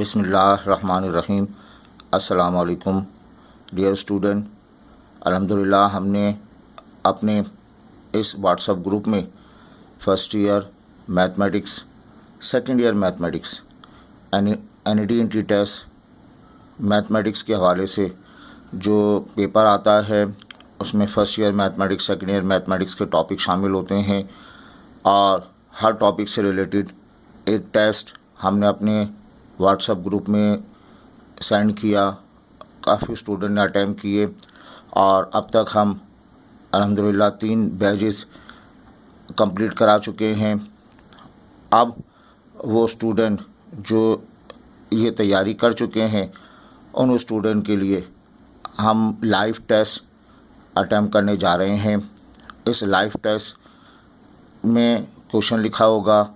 बिस्मिल्लाहिर्रहमानिर्रहीम। अस्सलाम वालेकुम डियर स्टूडेंट। अल्हम्दुलिल्लाह हमने अपने इस व्हाट्सएप ग्रुप में first year mathematics, second year mathematics, NET test mathematics के हवाले से जो पेपर आता है उसमें first year mathematics, second year mathematics के टॉपिक शामिल होते हैं और हर टॉपिक से रिलेटेड एक टेस्ट हमने अपने व्हाट्सएप ग्रुप में सेंड किया। काफ़ी स्टूडेंट ने अटैम्प्ट किए और अब तक हम अल्हम्दुलिल्लाह 3 बैचेस कंप्लीट करा चुके हैं। अब वो स्टूडेंट जो ये तैयारी कर चुके हैं उन स्टूडेंट के लिए हम लाइव टेस्ट अटैम्प्ट करने जा रहे हैं। इस लाइव टेस्ट में क्वेश्चन लिखा होगा,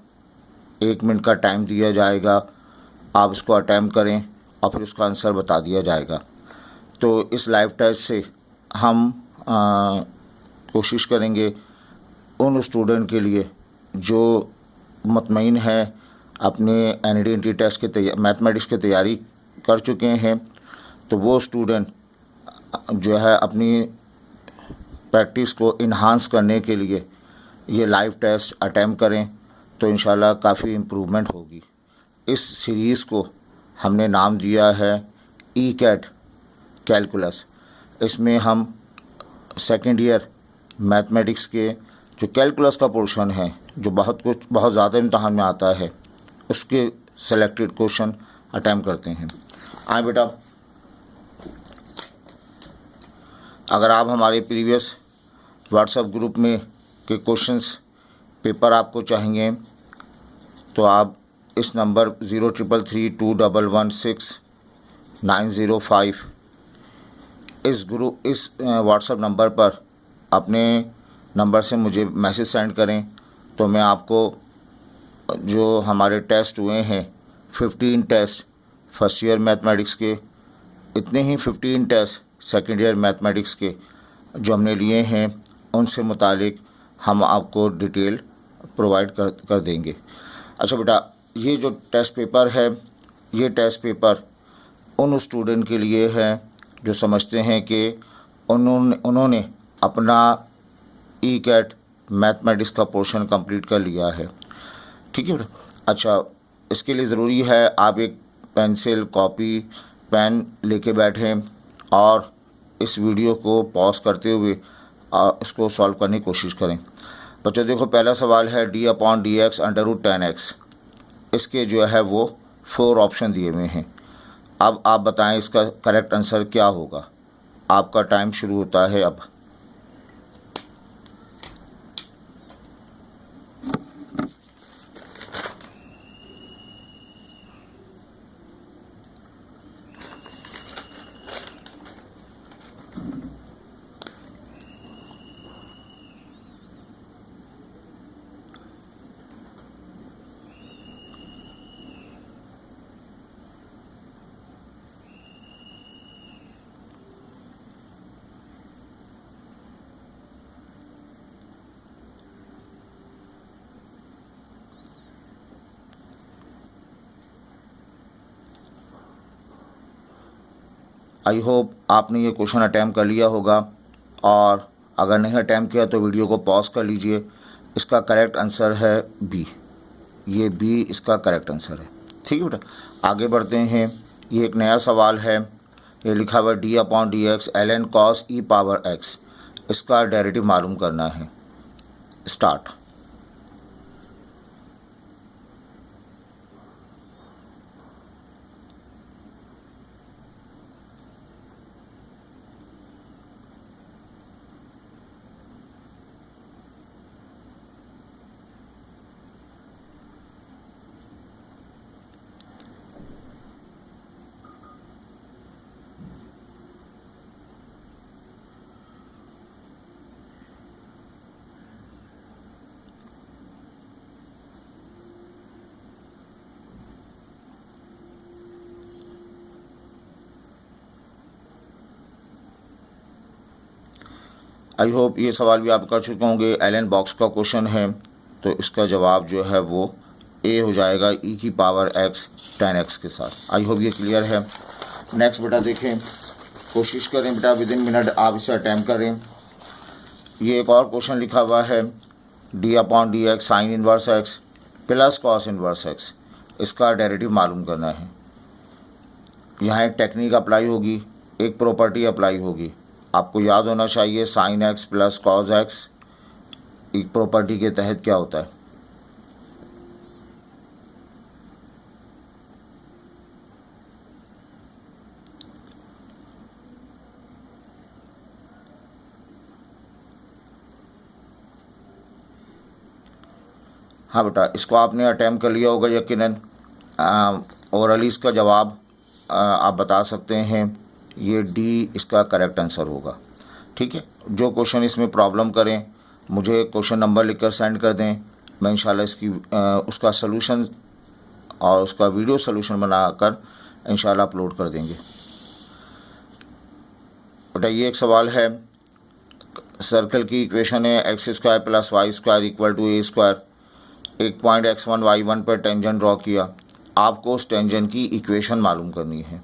1 मिनट का टाइम दिया जाएगा, आप इसको अटैम्प्ट करें और फिर उसका आंसर बता दिया जाएगा। तो इस लाइव टेस्ट से हम कोशिश करेंगे उन स्टूडेंट के लिए जो मुतमईन है अपने एनईटी टेस्ट के मैथमेटिक्स की तैयारी कर चुके हैं, तो वो स्टूडेंट जो है अपनी प्रैक्टिस को इन्हांस करने के लिए ये लाइव टेस्ट अटैम्प्ट करें तो इंशाल्लाह काफ़ी इम्प्रूवमेंट होगी। इस सीरीज़ को हमने नाम दिया है ई-कैट कैलकुलस। इसमें हम सेकंड ईयर मैथमेटिक्स के जो कैलकुलस का पोर्शन है, जो बहुत ज़्यादा इम्तहान में आता है, उसके सेलेक्टेड क्वेश्चन अटैम्प्ट करते हैं। आए बेटा, अगर आप हमारे प्रीवियस व्हाट्सएप ग्रुप में के क्वेश्चंस पेपर आपको चाहिए तो आप इस नंबर 0332116905 इस व्हाट्सएप नंबर पर अपने नंबर से मुझे मैसेज सेंड करें तो मैं आपको जो हमारे टेस्ट हुए हैं 15 टेस्ट फर्स्ट ईयर मैथमेटिक्स के, इतने ही 15 टेस्ट सेकंड ईयर मैथमेटिक्स के जो हमने लिए हैं उनसे मुतालिक हम आपको डिटेल प्रोवाइड कर देंगे। अच्छा बेटा, ये जो टेस्ट पेपर है, ये टेस्ट पेपर उन स्टूडेंट के लिए है जो समझते हैं कि उन्होंने अपना ई-कैट मैथमेटिक्स का पोर्शन कंप्लीट कर लिया है। ठीक है बेटा। अच्छा, इसके लिए ज़रूरी है आप एक पेंसिल, कॉपी, पेन लेके बैठें और इस वीडियो को पॉज करते हुए इसको सॉल्व करने की कोशिश करें। बच्चों देखो, पहला सवाल है d/dx √10x। इसके जो है वो 4 ऑप्शन दिए हुए हैं। अब आप बताएं इसका करेक्ट आंसर क्या होगा। आपका टाइम शुरू होता है अब। आई होप आपने ये क्वेश्चन अटैम्प्ट कर लिया होगा, और अगर नहीं अटैम्प्ट किया तो वीडियो को पॉज कर लीजिए। इसका करेक्ट आंसर है बी। ये बी इसका करेक्ट आंसर है। ठीक है बेटा, आगे बढ़ते हैं। ये एक नया सवाल है, ये लिखा हुआ d/dx ln cos e⁻x। इसका डेरिवेटिव मालूम करना है। स्टार्ट। आई होप ये सवाल भी आप कर चुके होंगे। एलन बॉक्स का क्वेश्चन है, तो इसका जवाब जो है वो ए हो जाएगा ई की पावर एक्स 10x के साथ। आई होप ये क्लियर है। नेक्स्ट बेटा देखें, कोशिश करें बेटा विद इन मिनट आप इसे अटैम्प्ट करें। ये एक और क्वेश्चन लिखा हुआ है d/dx sine inverse x plus cos inverse x, इसका डेरिवेटिव मालूम करना है। यहाँ एक टेक्निक अप्लाई होगी, एक प्रॉपर्टी अप्लाई होगी। आपको याद होना चाहिए sine x plus cos x एक प्रॉपर्टी के तहत क्या होता है। हाँ बेटा, इसको आपने अटैम्प्ट कर लिया होगा यकीनन। ओरली इसका जवाब आप बता सकते हैं। ये डी इसका करेक्ट आंसर होगा। ठीक है, जो क्वेश्चन इसमें प्रॉब्लम करें मुझे क्वेश्चन नंबर लिखकर सेंड कर दें। मैं इंशाल्लाह इसकी उसका सलूशन और उसका वीडियो सलूशन बनाकर इंशाल्लाह अपलोड कर देंगे। बेटा ये एक सवाल है, सर्कल की इक्वेशन है x square plus y square equal to a square. एक पॉइंट x1 y1 पर टेंजेंट ड्रॉ किया। आपको उस टेंजेंट की इक्वेशन मालूम करनी है।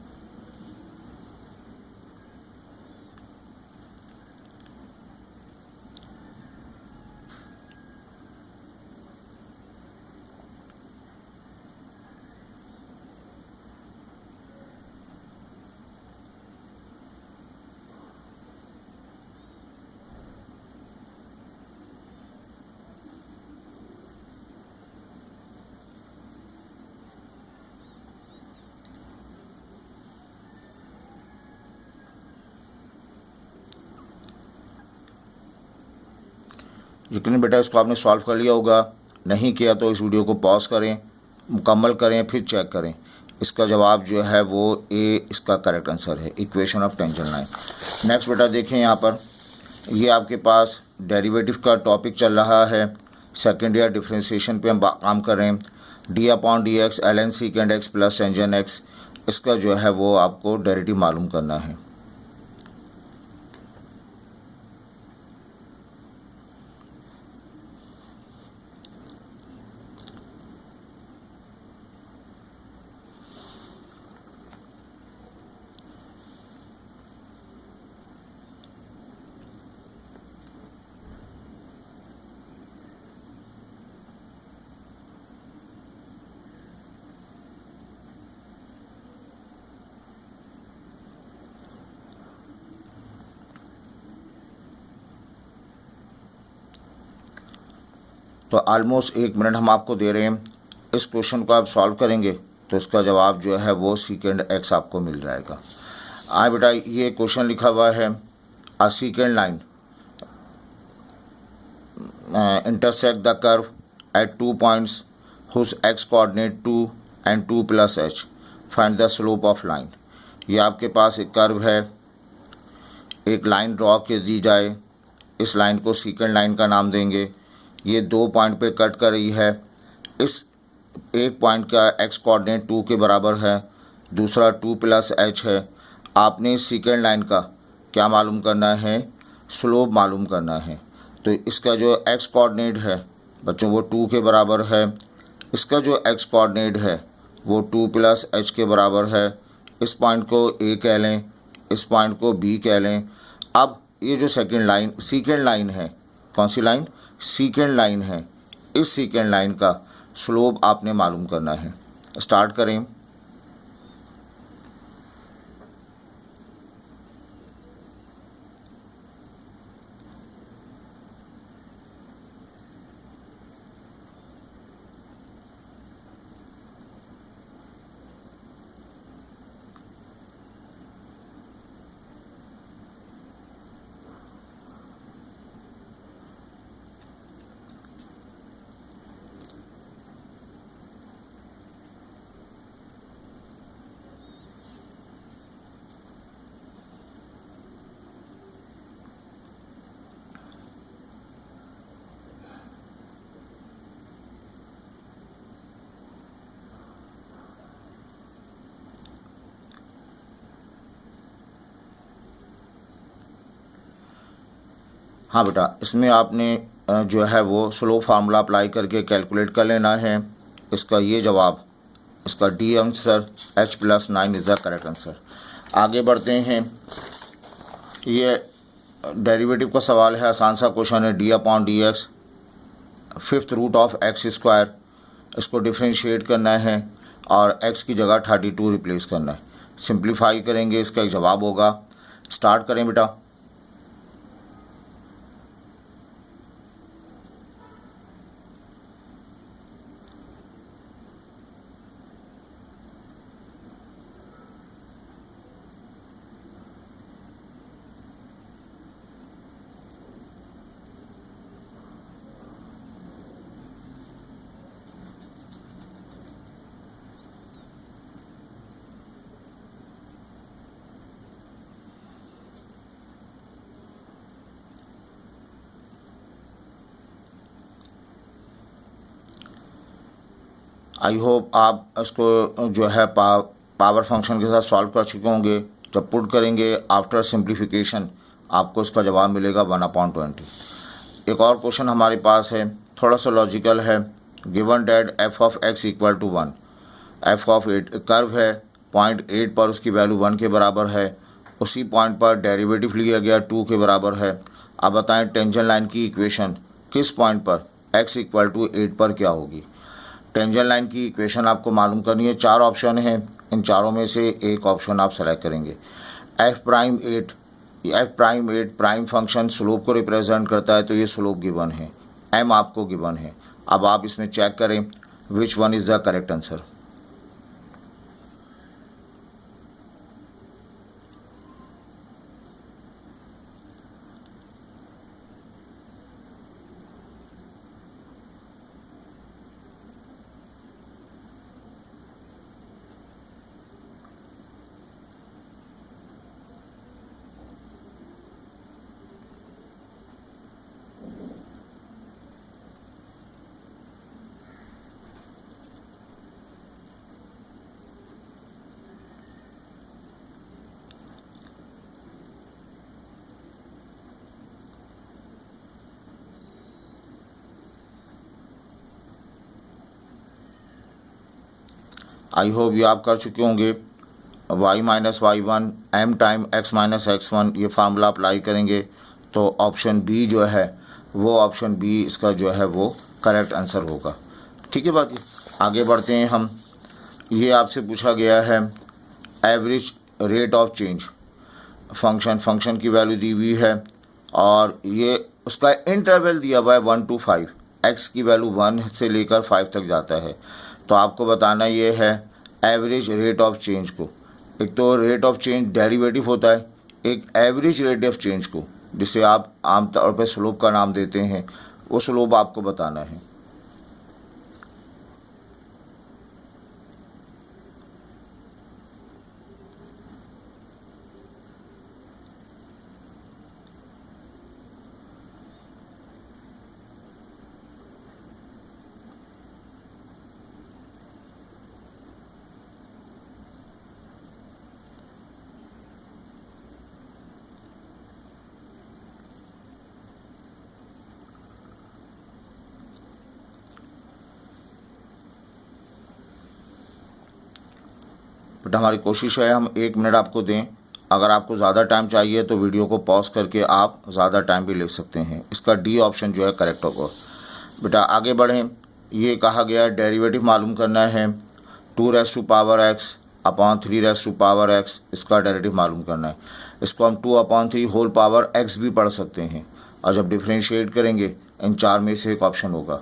यकीन बेटा इसको आपने सॉल्व कर लिया होगा। नहीं किया तो इस वीडियो को पॉज करें, मुकम्मल करें, फिर चेक करें। इसका जवाब जो है वो ए इसका करेक्ट आंसर है, equation of tangent line. Next बेटा देखें, यहाँ पर ये आपके पास डेरिवेटिव का टॉपिक चल रहा है। सेकेंड ईयर डिफरेंशिएशन पे हम काम कर रहे हैं। d/dx ln secant x plus tangent x, इसका जो है वो आपको डेरिवेटिव मालूम करना है। तो ऑलमोस्ट 1 मिनट हम आपको दे रहे हैं। इस क्वेश्चन को आप सॉल्व करेंगे तो इसका जवाब जो है वो सेकेंड एक्स आपको मिल जाएगा। बेटा ये क्वेश्चन लिखा हुआ है, a second line intersect the curve at 2 points whose x coordinate 2 and 2 plus h, find the slope of line. ये आपके पास एक कर्व है, एक लाइन ड्रॉ कर दी जाए। इस लाइन को सेकेंड लाइन का नाम देंगे। ये 2 पॉइंट पे कट कर रही है। इस एक पॉइंट का एक्स कोऑर्डिनेट 2 के बराबर है, दूसरा 2 प्लस एच है। आपने सेकेंड लाइन का क्या मालूम करना है, स्लोप मालूम करना है। तो इसका जो एक्स कोऑर्डिनेट है बच्चों वो 2 के बराबर है, इसका जो एक्स कोऑर्डिनेट है वो 2 प्लस एच के बराबर है। इस पॉइंट को ए कह लें, इस पॉइंट को बी कह लें। अब ये जो सेकेंड लाइन है, कौन सी लाइन, सेकेंड लाइन है। इस सेकेंड लाइन का स्लोप आपने मालूम करना है। स्टार्ट करें। हाँ बेटा, इसमें आपने जो है वो स्लोप फार्मूला अप्लाई करके कैलकुलेट कर लेना है। इसका ये जवाब, इसका D answer H+9 is the correct answer. आगे बढ़ते हैं। ये डेरिवेटिव का सवाल है, आसान सा क्वेश्चन है। d/dx fifth root of x square, इसको डिफ्रेंशिएट करना है और x की जगह 32 रिप्लेस करना है। सिंप्लीफाई करेंगे, इसका एक जवाब होगा। स्टार्ट करें बेटा। आई होप आप इसको जो है पावर फंक्शन के साथ सॉल्व कर चुके होंगे। जब पुट करेंगे आफ्टर सिंप्लीफिकेशन आपको इसका जवाब मिलेगा 1/20। एक और क्वेश्चन हमारे पास है, थोड़ा सा लॉजिकल है। Given that f of x equal to 1, f of 8 curve है, पॉइंट 8 पर उसकी वैल्यू 1 के बराबर है। उसी पॉइंट पर डेरिवेटिव लिया गया 2 के बराबर है। आप बताएं टेंजेंट लाइन की इक्वेशन किस पॉइंट पर x इक्वल टू 8 पर क्या होगी। टेंजेंट लाइन की इक्वेशन आपको मालूम करनी है। 4 ऑप्शन हैं, इन चारों में से एक ऑप्शन आप सेलेक्ट करेंगे। f'8 प्राइम फंक्शन स्लोप को रिप्रेजेंट करता है, तो ये स्लोप गिवन है, m आपको गिवन है। अब आप इसमें चेक करें which one is the correct answer. I hope ये आप कर चुके होंगे। y-y1 m टाइम x-x1 ये फार्मूला अप्लाई करेंगे तो ऑप्शन बी जो है वो, ऑप्शन बी इसका जो है वो करेक्ट आंसर होगा। ठीक है बात। आगे बढ़ते हैं हम। ये आपसे पूछा गया है average rate of change function की वैल्यू दी हुई है और ये उसका इंटरवल दिया हुआ है 1 to 5, x की वैल्यू 1 से लेकर 5 तक जाता है। तो आपको बताना ये है एवरेज रेट ऑफ चेंज को। एक तो रेट ऑफ चेंज डेरिवेटिव होता है, एक एवरेज रेट ऑफ चेंज को, जिसे आप आमतौर पर स्लोप का नाम देते हैं, वो स्लोप आपको बताना है। बट हमारी कोशिश है हम 1 मिनट आपको दें। अगर आपको ज़्यादा टाइम चाहिए तो वीडियो को पॉज करके आप ज़्यादा टाइम भी ले सकते हैं। इसका डी ऑप्शन जो है करेक्ट होगा। बेटा आगे बढ़ें। ये कहा गया डेरिवेटिव मालूम करना है 2⁻x अपॉन 3⁻x, इसका डेरिवेटिव मालूम करना है। इसको हम 2/3 होल पावर x भी पढ़ सकते हैं और जब डिफ्रेंशिएट करेंगे इन 4 में से एक ऑप्शन होगा।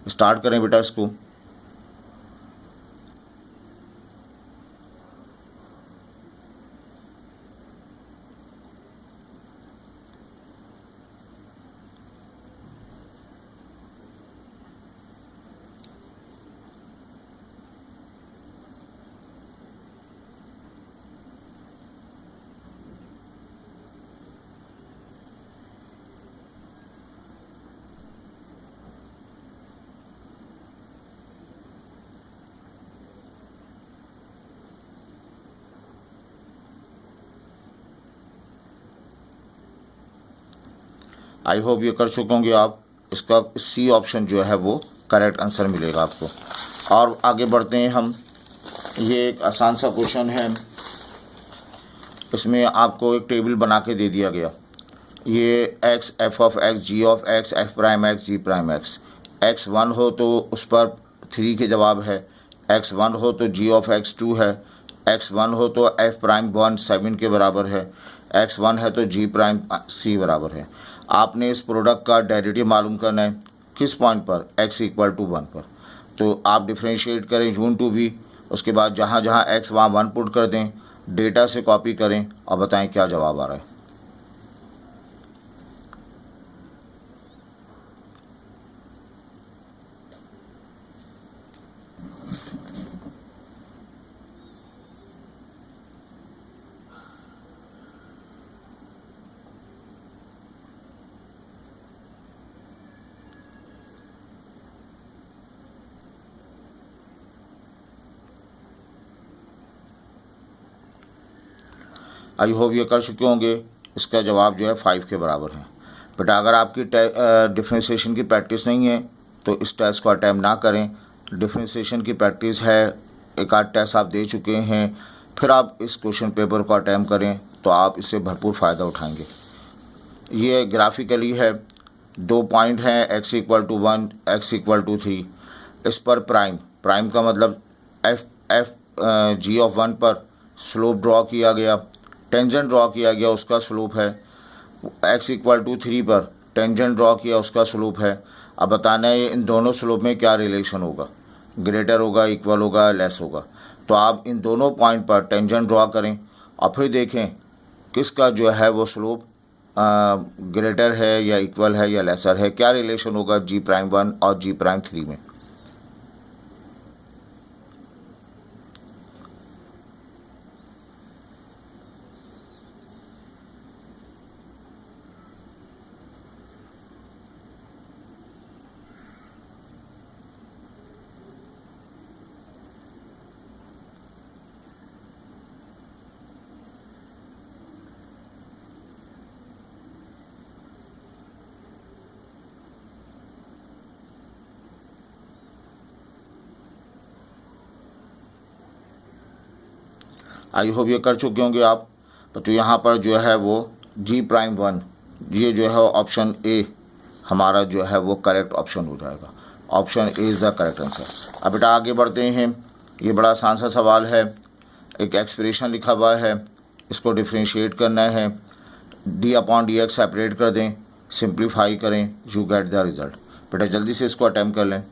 स्टार्ट करें बेटा इसको। आई होप ये कर चुके होंगे आप। इसका सी ऑप्शन जो है वो करेक्ट आंसर मिलेगा आपको। और आगे बढ़ते हैं हम। ये एक आसान सा क्वेश्चन है, इसमें आपको एक टेबल बना के दे दिया गया। ये x, f of x, g of x, f prime x, g prime x. X 1 हो तो उस पर 3 के जवाब है, एक्स 1 हो तो जी ऑफ एक्स 2 है, एक्स 1 हो तो एफ प्राइम 1 7 के बराबर है, एक्स 1 है तो जी प्राइम 3 बराबर है। आपने इस प्रोडक्ट का डेरिवेटिव मालूम करना है, किस पॉइंट पर, एक्स इक्वल टू 1 पर। तो आप डिफ्रेंशिएट करें यून टू बी, उसके बाद जहाँ जहाँ एक्स वहाँ 1 पुट कर दें, डेटा से कॉपी करें और बताएं क्या जवाब आ रहा है। आई होप ये कर चुके होंगे। इसका जवाब जो है 5 के बराबर है। बट अगर आपकी डिफ्रेंशिएशन की प्रैक्टिस नहीं है तो इस टेस्ट को अटैम्प्ट ना करें। डिफ्रेंशिएशन की प्रैक्टिस है, एक आध टेस्ट आप दे चुके हैं, फिर आप इस क्वेश्चन पेपर को अटैम्प्ट करें तो आप इससे भरपूर फ़ायदा उठाएंगे। ये ग्राफिकली है, 2 पॉइंट हैं, x equal to 1, x equal to 3। इस पर प्राइम का मतलब एफ जी ऑफ 1 पर स्लोप ड्रॉ किया गया, टेंजेंट ड्रॉ किया गया, उसका स्लोप है। एक्स इक्वल टू 3 पर टेंजेंट ड्रॉ किया, उसका स्लोप है। अब बताना है इन दोनों स्लोप में क्या रिलेशन होगा, ग्रेटर होगा, इक्वल होगा, लेस होगा। तो आप इन दोनों पॉइंट पर टेंजेंट ड्रॉ करें और फिर देखें किसका जो है वो स्लोप ग्रेटर है या इक्वल है या लेसर है, क्या रिलेशन होगा जी प्राइम 1 और जी प्राइम 3 में। आई होप ये कर चुके होंगे आप। तो यहाँ पर जो है वो जी प्राइम 1, ये जो है ऑप्शन ए हमारा जो है वो करेक्ट ऑप्शन हो जाएगा। Option A is the correct answer. अब बेटा आगे बढ़ते हैं। ये बड़ा आसान सा सवाल है, एक एक्सप्रेशन लिखा हुआ है, इसको डिफ्रेंशिएट करना है, D upon D x separate कर दें, सिंप्लीफाई करें, यू गेट द रिजल्ट। बेटा जल्दी से इसको अटैम्प्ट कर लें।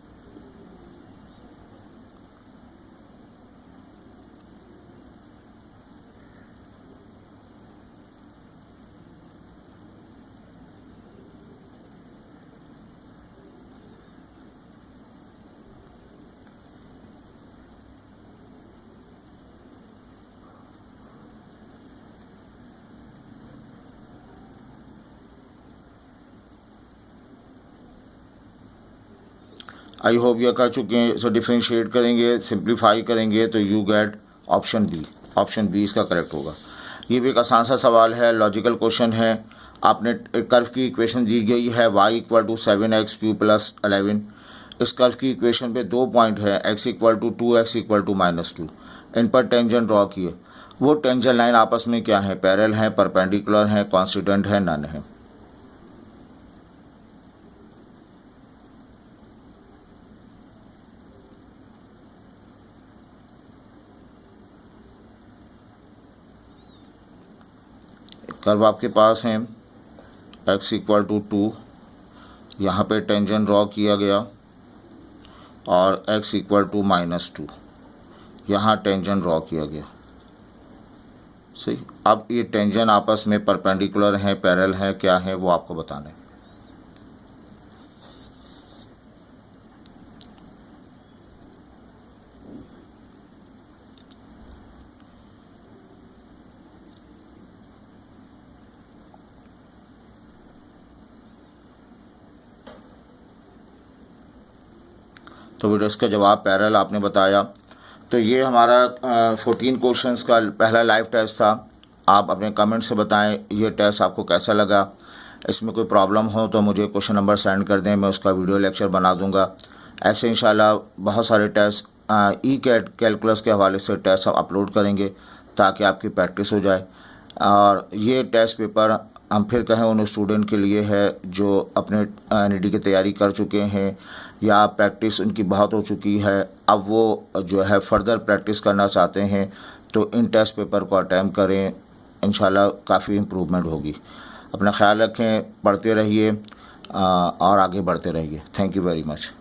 आई होप ये कर चुके हैं। सो डिफ्रेंशिएट करेंगे, सिंप्लीफाई करेंगे तो you get option B. Option B इसका करेक्ट होगा। ये भी एक आसान सा सवाल है, लॉजिकल क्वेश्चन है। आपने एक कर्व की इक्वेशन दी गई है y equal to 7x³ plus 11। इस कर्व की इक्वेशन पे 2 पॉइंट है, x equal to 2, x equal to -2। इन पर टेंजेंट ड्रॉ किए। वो टेंजेंट लाइन आपस में क्या है, पैरेलल है, परपेंडिकुलर है, कॉन्स्टिट्यूएंट है, नन है। कर्व आपके पास हैं, x इक्वल टू 2, यहाँ पे टेंजेंट ड्रॉ किया गया, और x इक्वल टू -2, यहाँ टेंजेंट ड्रॉ किया गया। सही। अब ये टेंजेंट आपस में परपेंडिकुलर हैं, पैरेलल हैं, क्या है वो आपको बताना है। तो बेटा इसका जवाब पैरेलल आपने बताया। तो ये हमारा 14 क्वेश्चंस का पहला लाइव टेस्ट था। आप अपने कमेंट से बताएं ये टेस्ट आपको कैसा लगा। इसमें कोई प्रॉब्लम हो तो मुझे क्वेश्चन नंबर सेंड कर दें, मैं उसका वीडियो लेक्चर बना दूंगा। ऐसे इंशाल्लाह बहुत सारे टेस्ट ई कैलकुलस के हवाले से टेस्ट हम अपलोड करेंगे ताकि आपकी प्रैक्टिस हो जाए। और ये टेस्ट पेपर हम फिर कहें उन स्टूडेंट के लिए है जो अपने NED की तैयारी कर चुके हैं या प्रैक्टिस उनकी बहुत हो चुकी है, अब वो जो है फर्दर प्रैक्टिस करना चाहते हैं, तो इन टेस्ट पेपर को अटैम्प्ट करें, इंशाल्लाह काफ़ी इम्प्रूवमेंट होगी। अपना ख्याल रखें, पढ़ते रहिए और आगे बढ़ते रहिए। Thank you very much.